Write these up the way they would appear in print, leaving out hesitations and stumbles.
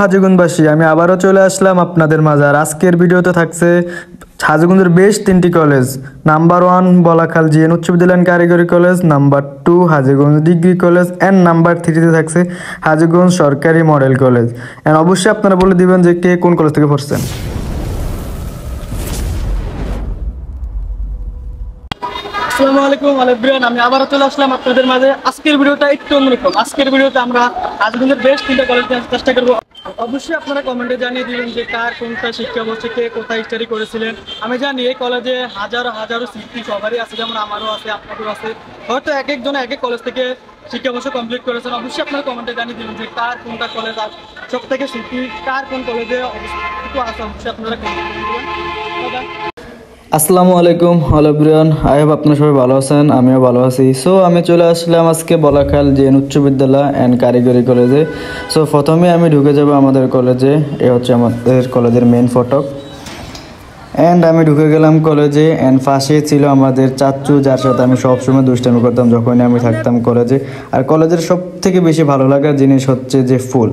হাজীগঞ্জবাসী, আমি আবারও চলে আসলাম আপনাদের মাঝে। আর আজকের ভিডিওতে থাকছে হাজীগঞ্জের বেস্ট তিনটি কলেজ। নাম্বার 1 বলাখাল জিএন উচ্চ বিদ্যালয় অ্যান্ড কারিগরি college, number 2 Hajiganj degree college, and number 3 থাকছে হাজীগঞ্জ সরকারি মডেল কলেজ। অ্যান্ড অবশ্যই আপনারা বলে দিবেন যে কে কোন কলেজ থেকে পড়ছেন। আসসালামু আলাইকুম এভরিওয়ান, আমি আবারও চলে আসলাম আপনাদের মাঝে। আজকের ভিডিওটা একটু অন্যরকম। আজকের ভিডিওতে আমরা হাজীগঞ্জের বেস্ট তিনটা কলেজ দেওয়ার চেষ্টা করবো। অবশ্যই আপনারা কমেন্টে জানিয়ে দিবেন যে কার কোনটা শিক্ষাবর্ষে কে কোথায় স্টাডি করেছিলেন। আমি জানি এই কলেজে হাজারো হাজারো স্মৃতি সবারই আছে, যেমন আমারও আছে, আপনাদেরও আছে। হয়তো এক একজন এক এক কলেজ থেকে শিক্ষাবর্ষ কমপ্লিট করেছেন। অবশ্যই আপনারা কমেন্টে জানিয়ে দিবেন যে কার কোনটা কলেজ সব থেকে স্মৃতি, কার কোন কলেজে অবস্থিত আছে। অবশ্যই আপনারা কমেন্ট করে দিবেন। আসসালামু আলাইকুম এভরিওয়ান, আই হোপ আপনারা সবাই ভালো আছেন, আমিও ভালো আছি। সো আমি চলে আসলাম আজকে বলাখাল জিএন উচ্চ বিদ্যালয় অ্যান্ড কারিগরি কলেজে। সো প্রথমে আমি ঢুকে যাব আমাদের কলেজে। এ হচ্ছে আমাদের কলেজের মেন ফটক। অ্যান্ড আমি ঢুকে গেলাম কলেজে। অ্যান্ড পাশে ছিল আমাদের চাচ্চু, যার সাথে আমি সবসময় দুষ্টামি করতাম যখনই আমি থাকতাম কলেজে। আর কলেজের সব থেকে বেশি ভালো লাগার জিনিস হচ্ছে যে ফুল।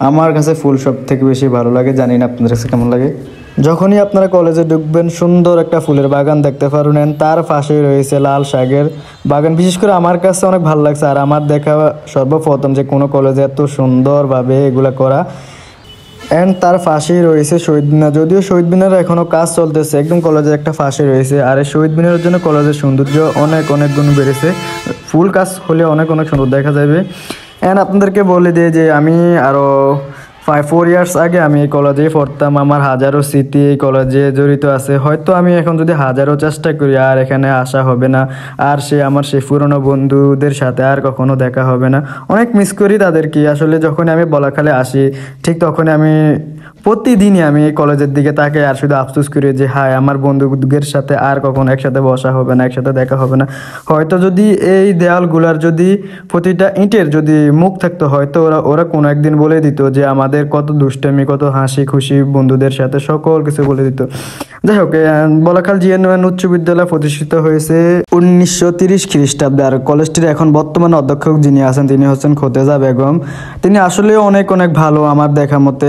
আমার কাছে ফুল সব থেকে বেশি ভালো লাগে, জানি না আপনাদের কাছে কেমন লাগে। যখনই আপনারা কলেজে ঢুকবেন সুন্দর একটা ফুলের বাগান দেখতে পারবেন, তার পাশেই রয়েছে লাল শাকের বাগান। বিশেষ করে আমার কাছে অনেক ভালো লাগছে। আর আমার দেখা সর্বপ্রথম যে কোনো কলেজে এত সুন্দরভাবে এগুলো করা। অ্যান্ড তার পাশেই রয়েছে শহীদ মিনার। যদিও শহীদ মিনার এখনও কাজ চলতেছে, একদম কলেজের একটা পাশে রয়েছে। আর এই শহীদ মিনারের জন্য কলেজের সৌন্দর্য অনেক অনেক গুণ বেড়েছে। ফুল কাজ হলে অনেক অনেক সুন্দর দেখা যাবে। অ্যান্ড আপনাদেরকে বলে দিই যে আমি আরও 4 ইয়ার্স আগে আমি এই কলেজেই পড়তাম। আমার হাজারো স্মৃতি এই কলেজে জড়িত আছে। হয়তো আমি এখন যদি হাজারো চেষ্টা করি আর এখানে আসা হবে না, আর আমার সেই পুরনো বন্ধুদের সাথে আর কখনো দেখা হবে না। অনেক মিস করি তাদেরকে। আসলে যখন আমি বলাখালে আসি ঠিক তখন আমি প্রতিদিনই আমি এই কলেজের দিকে তাকাই আর শুধু আফসোস করি যে হায়, আমার বন্ধুদের সাথে আর কখনো একসাথে বসা হবে না, একসাথে দেখা হবে না। হয়তো যদি এই দেওয়ালগুলার যদি প্রতিটা ইঁটের যদি মুখ থাকতো, হয়তো ওরা কোনো একদিন বলে দিত যে আমাদের কত দুষ্টামি, কত হাসি খুশি বন্ধুদের সাথে সকল কিছু বলে দিত। যাই হোক, বলাখাল জিএন উচ্চ বিদ্যালয় প্রতিষ্ঠিত হয়েছে 1930 খ্রিস্টাব্দে। আর কলেজটির এখন বর্তমানে অধ্যক্ষ যিনি আছেন তিনি হচ্ছেন খোতেজা বেগম। তিনি আসলে অনেক অনেক ভালো আমার দেখা মতে।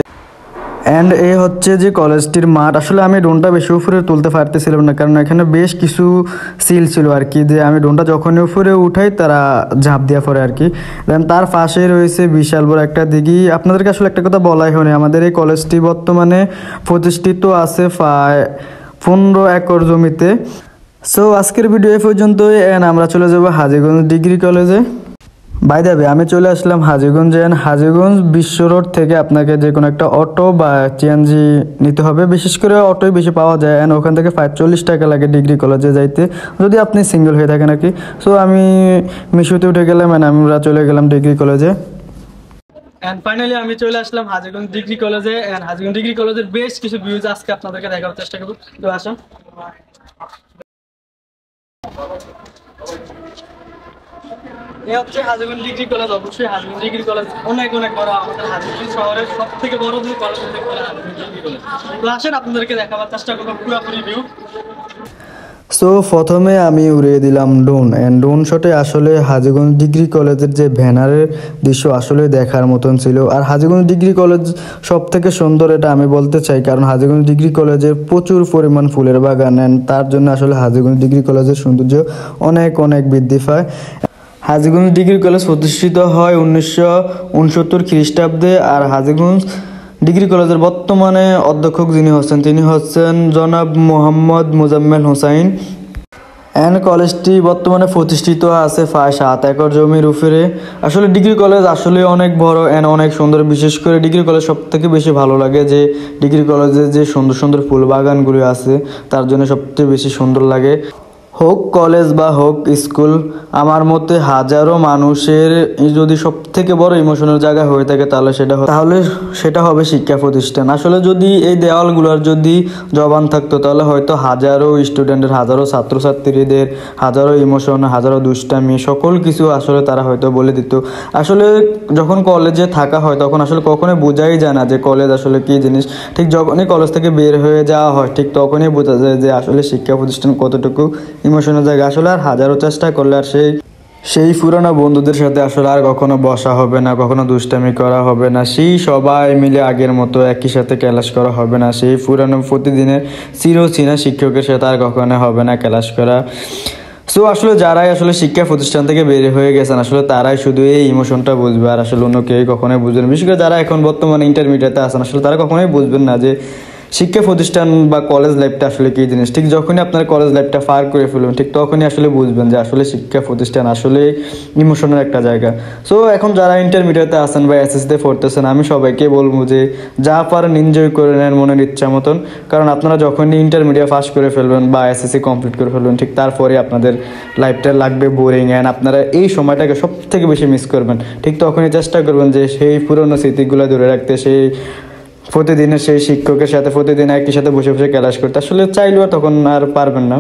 অ্যান্ড এই হচ্ছে যে কলেজটির মাঠ। আসলে আমি ড্রোনটা বেশি উপরে তুলতে পারতেছিলাম না, কারণ এখানে বেশ কিছু সিল ছিল আর কি, যে আমি ড্রোনটা যখনই উপরে উঠাই তারা ঝাঁপ দেওয়া পড়ে আর কি। দেন তার পাশেই রয়েছে বিশাল বড় একটা দিঘি। আপনাদেরকে আসলে একটা কথা বলাই হয়নি, আমাদের এই কলেজটি বর্তমানে প্রতিষ্ঠিত আছে প্রায় 15 একর জমিতে। সো আজকের ভিডিও এই পর্যন্তই। অ্যান্ড আমরা চলে যাব হাজীগঞ্জ ডিগ্রি কলেজে। বাই দ্য ওয়ে, আমি চলে আসলাম হাজীগঞ্জে। হাজীগঞ্জ বিশ্ব রোড থেকে আপনাকে যে কোনো একটা অটো বা সিএনজি নিতে হবে। বিশেষ করে অটোই বেশি পাওয়া যায়। অ্যান্ড ওখান থেকে 45 টাকা লাগে ডিগ্রি কলেজে যাইতে, যদি আপনি সিঙ্গেল হয়ে থাকেন আর কি। সো আমি মিশোতে উঠে গেলাম অ্যান্ড আমরা চলে গেলাম ডিগ্রি কলেজে। এন্ড ফাইনালি আমি চলে আসলাম হাজীগঞ্জ ডিগ্রি কলেজে। এন্ড হাজীগঞ্জ ডিগ্রি কলেজের বেশ কিছু ভিউজ আজকে আপনাদেরকে দেখানোর চেষ্টা করব। তো আসুন। এই হচ্ছে হাজীগঞ্জ ডিগ্রি কলেজ। অবশ্যই হাজীগঞ্জ ডিগ্রি কলেজ অনেক অনেক বড়, আমাদের হাজীগঞ্জ শহরের সব থেকে বড় যে কলেজ হাজীগঞ্জ ডিগ্রি কলেজ। তো আসেন আপনাদেরকে দেখাবার চেষ্টা করবো পুরোপুরি ভিউ। সো প্রথমে আমি উড়িয়ে দিলাম ড্রোন। অ্যান্ড ড্রোন শটে আসলে হাজীগঞ্জ ডিগ্রি কলেজের যে ব্যানারের দৃশ্য আসলে দেখার মতন ছিল। আর হাজীগঞ্জ ডিগ্রি কলেজ সব থেকে সুন্দর এটা আমি বলতে চাই, কারণ হাজীগঞ্জ ডিগ্রি কলেজের প্রচুর পরিমাণ ফুলের বাগান। অ্যান্ড তার জন্য আসলে হাজীগঞ্জ ডিগ্রি কলেজের সৌন্দর্য অনেক অনেক বৃদ্ধি পায়। হাজীগঞ্জ ডিগ্রি কলেজ প্রতিষ্ঠিত হয় 1969 খ্রিস্টাব্দে। আর হাজীগঞ্জ ডিগ্রি কলেজের বর্তমানে অধ্যক্ষ যিনি হচ্ছেন তিনি হচ্ছেন জনাব মোহাম্মদ মোজাম্মেল হোসাইন। অ্যান্ড কলেজটি বর্তমানে প্রতিষ্ঠিত আছে প্রায় 7 একর জমির উপরে। আসলে ডিগ্রি কলেজ আসলে অনেক বড় অ্যান্ড অনেক সুন্দর। বিশেষ করে ডিগ্রি কলেজ সব থেকে বেশি ভালো লাগে যে ডিগ্রি কলেজে যে সুন্দর সুন্দর ফুল বাগানগুলি আছে, তার জন্য সবচেয়ে বেশি সুন্দর লাগে। হোক কলেজ বা হোক স্কুল, আমার মতে হাজারো মানুষের যদি সব থেকে বড় ইমোশনাল জায়গা হয়ে থাকে তাহলে সেটা হবে শিক্ষা প্রতিষ্ঠান। আসলে যদি এই দেওয়ালগুলোর যদি জবান থাকতো তাহলে হয়তো হাজারো স্টুডেন্টের, হাজারো ছাত্রছাত্রীদের হাজারো ইমোশন, হাজারো দুষ্টামি সকল কিছু আসলে তারা হয়তো বলে দিত। আসলে যখন কলেজে থাকা হয় তখন আসলে কখনোই বোঝাই যায় না যে কলেজ আসলে কী জিনিস। ঠিক যখনই কলেজ থেকে বের হয়ে যাওয়া হয় ঠিক তখনই বোঝা যায় যে আসলে শিক্ষা প্রতিষ্ঠান কতটুকু ইমোশনাল জায়গা। আসলে আর হাজারো চেষ্টা করলে আর সেই সেই পুরনো বন্ধুদের সাথে আসলে আর কখনো বসা হবে না, কখনো দুষ্টামি করা হবে না, সেই সবাই মিলে আগের মতো একই সাথে ক্লাস করা হবে না, সেই পুরনো প্রতিদিনের চিরচেনা শিক্ষকের সাথে আর কখনো হবে না ক্লাস করা। সো আসলে যারাই আসলে শিক্ষা প্রতিষ্ঠান থেকে বের হয়ে গেছেন আসলে তারাই শুধু এই ইমোশনটা বুঝবে, আর আসলে অন্য কেউ কখনোই বুঝবেন না। বিশেষ করে যারা এখন বর্তমানে ইন্টারমিডিয়েটে আছেন আসলে তারা কখনোই বুঝবেন না যে শিক্ষা প্রতিষ্ঠান বা কলেজ লাইফটা আসলে কী জিনিস। ঠিক যখনই আপনার কলেজ লাইফটা পার করে ফেলবেন ঠিক তখনই আসলে বুঝবেন যে আসলে শিক্ষা প্রতিষ্ঠান আসলে ইমোশনের একটা জায়গা। সো এখন যারা ইন্টারমিডিয়েটে আছেন বা এসএসসিতে পড়তেছেন আমি সবাইকে বলবো যে যা পারেন এনজয় করে নেন মনের ইচ্ছা মতন, কারণ আপনারা যখনই ইন্টারমিডিয়েট পাস করে ফেলবেন বা এসএসসি কমপ্লিট করে ফেলবেন ঠিক তারপরে আপনাদের লাইফটা লাগবে বোরিং, অ্যান্ড আপনারা এই সময়টাকে সব থেকে বেশি মিস করবেন। ঠিক তখনই চেষ্টা করবেন যে সেই পুরনো স্মৃতিগুলো ধরে রাখতে, সেই প্রতিদিনের সেই শিক্ষকের সাথে প্রতিদিন একই সাথে বসে বসে ক্লাস করতে। আসলে চাইলেও তখন আর পারবেন না।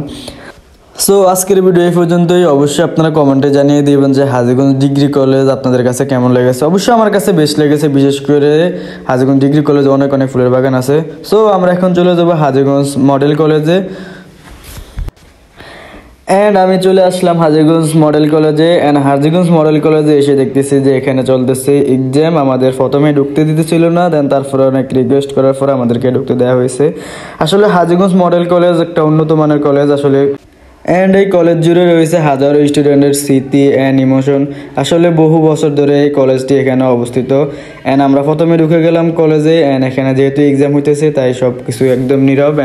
সো আজকের ভিডিও এই পর্যন্তই। অবশ্যই আপনারা কমেন্টে জানিয়ে দিবেন যে হাজীগঞ্জ ডিগ্রি কলেজ আপনাদের কাছে কেমন লেগেছে। অবশ্যই আমার কাছে বেশ লেগেছে, বিশেষ করে হাজীগঞ্জ ডিগ্রি কলেজে অনেক অনেক ফুলের বাগান আছে। সো আমরা এখন চলে যাবো হাজীগঞ্জ মডেল কলেজে। অ্যান্ড আমি চলে আসলাম হাজীগঞ্জ মডেল কলেজে। অ্যান্ড হাজীগঞ্জ মডেল কলেজে এসে দেখতেছি যে এখানে চলতেছে এক্সাম। আমাদের প্রথমে ঢুকতে দিতেছিল না, দেন তারপরে অনেক রিকোয়েস্ট করার পরে আমাদেরকে ঢুকতে দেওয়া হয়েছে। আসলে হাজীগঞ্জ মডেল কলেজ একটা উন্নত মানের কলেজ আসলে। অ্যান্ড এই কলেজ জুড়ে রয়েছে হাজারো স্টুডেন্টের স্মৃতি অ্যান্ড ইমোশন। আসলে বহু বছর ধরে এই কলেজটি এখানে অবস্থিত। অ্যান্ড আমরা প্রথমে ঢুকে গেলাম কলেজে। অ্যান্ড এখানে যেহেতু এক্সাম হইতেছে তাই সব কিছু একদম নীরব।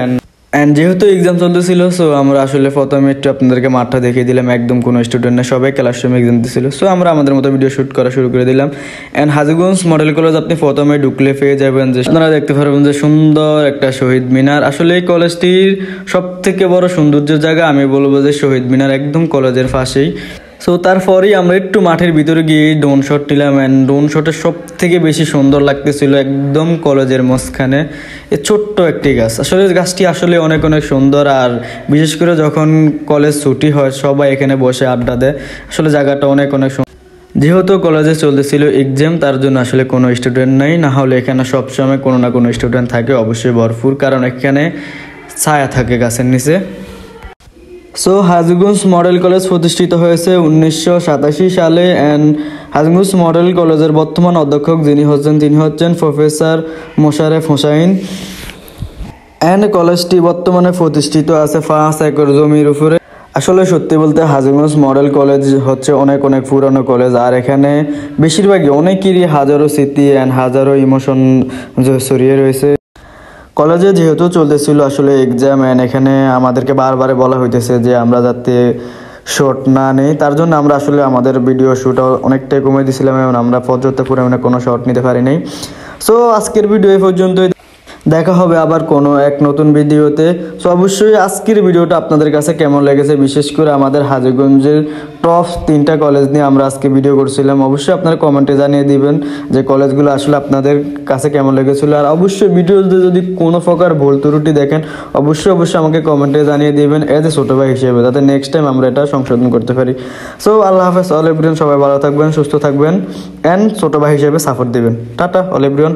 অ্যান্ড যেহেতু এক্সাম চলতেছিল সো আমরা আসলে প্রথমে একটু আপনাদেরকে মাঠটা দেখিয়ে দিলাম, একদম কোনো স্টুডেন্ট না, সবাই ক্লাসরুমে এক্সাম দিচ্ছিল। সো আমরা আমাদের মতো ভিডিও শ্যুট করা শুরু করে দিলাম। অ্যান্ড হাজীগঞ্জ মডেল কলেজ আপনি প্রথমে ঢুকলে পেয়ে যাবেন যে আপনারা দেখতে পারবেন যে সুন্দর একটা শহীদ মিনার। আসলে এই কলেজটির সব থেকে বড় সৌন্দর্যের জায়গা আমি বলবো যে শহীদ মিনার, একদম কলেজের পাশেই। সো তারপরেই আমরা একটু মাঠের ভিতরে গিয়ে ড্রোন শট নিলাম। অ্যান্ড ড্রোন শটের সব থেকে বেশি সুন্দর লাগতেছিল একদম কলেজের মাঝখানে এ ছোট্ট একটি গাছ। আসলে গাছটি আসলে অনেক অনেক সুন্দর, আর বিশেষ করে যখন কলেজ ছুটি হয় সবাই এখানে বসে আড্ডা দেয়। আসলে জায়গাটা অনেক অনেক সুন্দর। যেহেতু কলেজে চলতেছিল এক্সাম তার জন্য আসলে কোনো স্টুডেন্ট নাই, না হলে এখানে সবসময় কোনো না কোনো স্টুডেন্ট থাকে অবশ্যই ভরপুর, কারণ এখানে ছায়া থাকে গাছের নিচে। সো হাজীগঞ্জ মডেল কলেজ প্রতিষ্ঠিত হয়েছে 1987 সালে। অ্যান্ড হাজীগঞ্জ মডেল কলেজের বর্তমান অধ্যক্ষ যিনি হচ্ছেন প্রফেসর মোশাররফ হোসাইন। অ্যান্ড কলেজটি বর্তমানে প্রতিষ্ঠিত আছে 5 একর জমির উপরে। আসলে সত্যি বলতে হাজীগঞ্জ মডেল কলেজ হচ্ছে অনেক অনেক পুরানো কলেজ, আর এখানে বেশিরভাগই অনেকেরই হাজারো স্মৃতি অ্যান্ড হাজারো ইমোশন ছড়িয়ে রয়েছে। কলেজে যেহেতু চলতেছিল আসলে এক্সাম, অ্যান্ড এখানে আমাদেরকে বারবার বলা হইতেছে যে আমরা যাতে শর্ট না নেই, তার জন্য আমরা আসলে আমাদের ভিডিও শ্যুট অনেকটাই কমে দিয়েছিলাম এবং আমরা পর্যাপ্ত পরিমাণে কোনো শর্ট নিতে পারি নাই। সো আজকের ভিডিও এই পর্যন্তই, দেখা হবে আবার কোনো এক নতুন ভিডিওতে। সো অবশ্যই আজকের ভিডিওটা আপনাদের কাছে কেমন লেগেছে, বিশেষ করে আমাদের হাজীগঞ্জের টপ 3টা কলেজ নিয়ে আমরা আজকে ভিডিও করছিলাম। অবশ্যই আপনারা কমেন্টে জানিয়ে দিবেন যে কলেজগুলো আসলে আপনাদের কাছে কেমন লেগেছিলো। আর অবশ্যই ভিডিওতে যদি কোনো প্রকার ভুল ত্রুটি দেখেন অবশ্যই আমাকে কমেন্টে জানিয়ে দিবেন এজ এ ছোটো ভাই হিসেবে, যাতে নেক্সট টাইম আমরা এটা সংশোধন করতে পারি। সো আল্লাহ হাফেজ, অল এভরিওয়ান, সবাই ভালো থাকবেন, সুস্থ থাকবেন, অ্যান্ড ছোটো ভাই হিসেবে সাপোর্ট দিবেন। Tata all everyone.